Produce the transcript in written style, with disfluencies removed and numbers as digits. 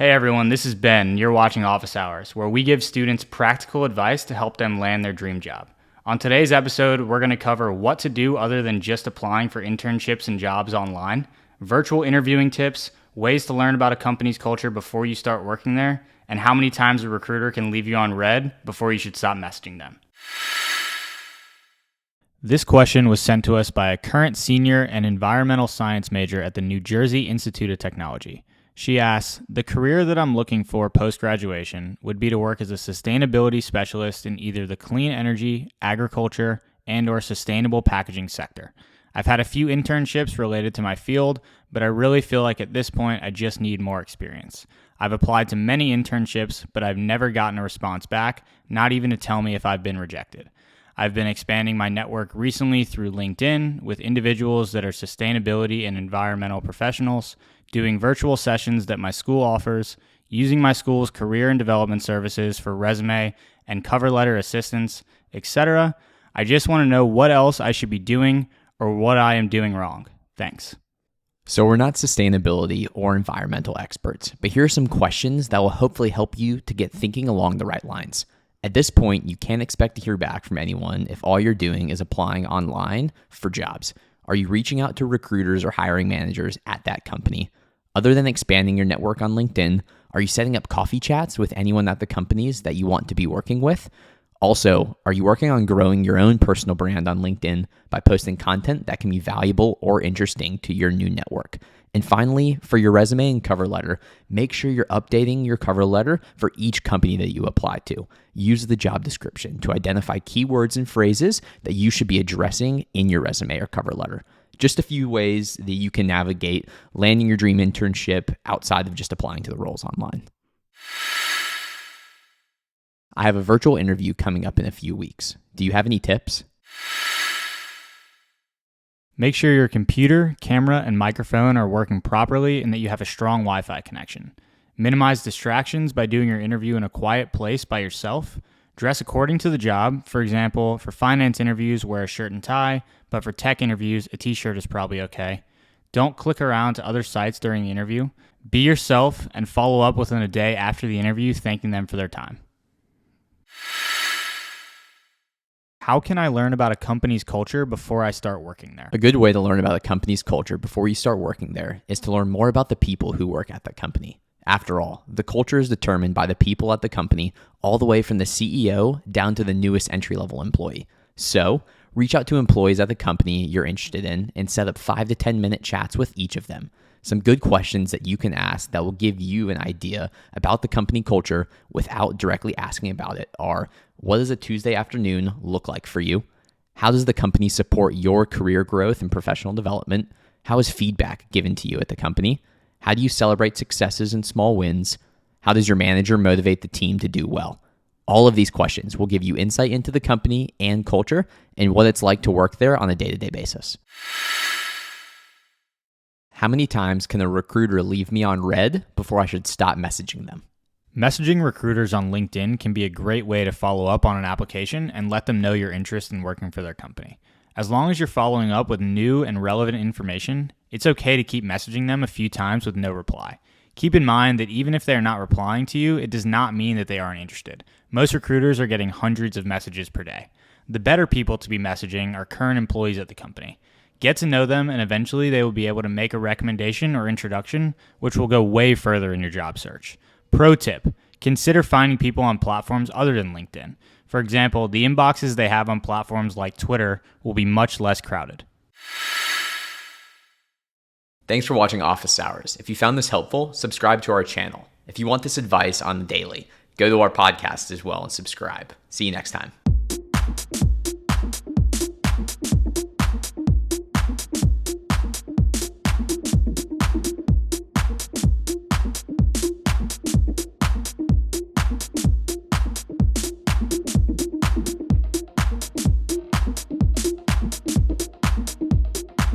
Hey everyone, this is Ben, and you're watching Office Hours, where we give students practical advice to help them land their dream job. On today's episode, we're going to cover what to do other than just applying for internships and jobs online, virtual interviewing tips, ways to learn about a company's culture before you start working there, and how many times a recruiter can leave you on red before you should stop messaging them. This question was sent to us by a current senior and environmental science major at the New Jersey Institute of Technology. She asks, the career that I'm looking for post-graduation would be to work as a sustainability specialist in either the clean energy, agriculture, and/or sustainable packaging sector. I've had a few internships related to my field, but I really feel like at this point I just need more experience. I've applied to many internships, but I've never gotten a response back, not even to tell me if I've been rejected. I've been expanding my network recently through LinkedIn with individuals that are sustainability and environmental professionals, doing virtual sessions that my school offers, using my school's career and development services for resume and cover letter assistance, etc. I just want to know what else I should be doing or what I am doing wrong. Thanks. So we're not sustainability or environmental experts, but here are some questions that will hopefully help you to get thinking along the right lines. At this point, you can't expect to hear back from anyone if all you're doing is applying online for jobs. Are you reaching out to recruiters or hiring managers at that company? Other than expanding your network on LinkedIn, are you setting up coffee chats with anyone at the companies that you want to be working with? Also, are you working on growing your own personal brand on LinkedIn by posting content that can be valuable or interesting to your new network? And finally, for your resume and cover letter, make sure you're updating your cover letter for each company that you apply to. Use the job description to identify keywords and phrases that you should be addressing in your resume or cover letter. Just a few ways that you can navigate landing your dream internship outside of just applying to the roles online. I have a virtual interview coming up in a few weeks. Do you have any tips? Make sure your computer, camera, and microphone are working properly and that you have a strong Wi-Fi connection. Minimize distractions by doing your interview in a quiet place by yourself. Dress according to the job. For example, for finance interviews, wear a shirt and tie, but for tech interviews, a t-shirt is probably okay. Don't click around to other sites during the interview. Be yourself and follow up within a day after the interview, thanking them for their time. How can I learn about a company's culture before I start working there? A good way to learn about a company's culture before you start working there is to learn more about the people who work at that company. After all, the culture is determined by the people at the company, all the way from the CEO down to the newest entry-level employee. So, reach out to employees at the company you're interested in and set up 5 to 10 minute chats with each of them. Some good questions that you can ask that will give you an idea about the company culture without directly asking about it are, what does a Tuesday afternoon look like for you? How does the company support your career growth and professional development? How is feedback given to you at the company? How do you celebrate successes and small wins? How does your manager motivate the team to do well? All of these questions will give you insight into the company and culture and what it's like to work there on a day-to-day basis. How many times can a recruiter leave me on red before I should stop messaging them? Messaging recruiters on LinkedIn can be a great way to follow up on an application and let them know your interest in working for their company. As long as you're following up with new and relevant information, it's okay to keep messaging them a few times with no reply. Keep in mind that even if they're not replying to you, it does not mean that they aren't interested. Most recruiters are getting hundreds of messages per day. The better people to be messaging are current employees at the company. Get to know them, and eventually they will be able to make a recommendation or introduction, which will go way further in your job search. Pro tip, consider finding people on platforms other than LinkedIn. For example, the inboxes they have on platforms like Twitter will be much less crowded. Thanks for watching Office Hours. If you found this helpful, subscribe to our channel. If you want this advice on the daily, go to our podcast as well and subscribe. See you next time.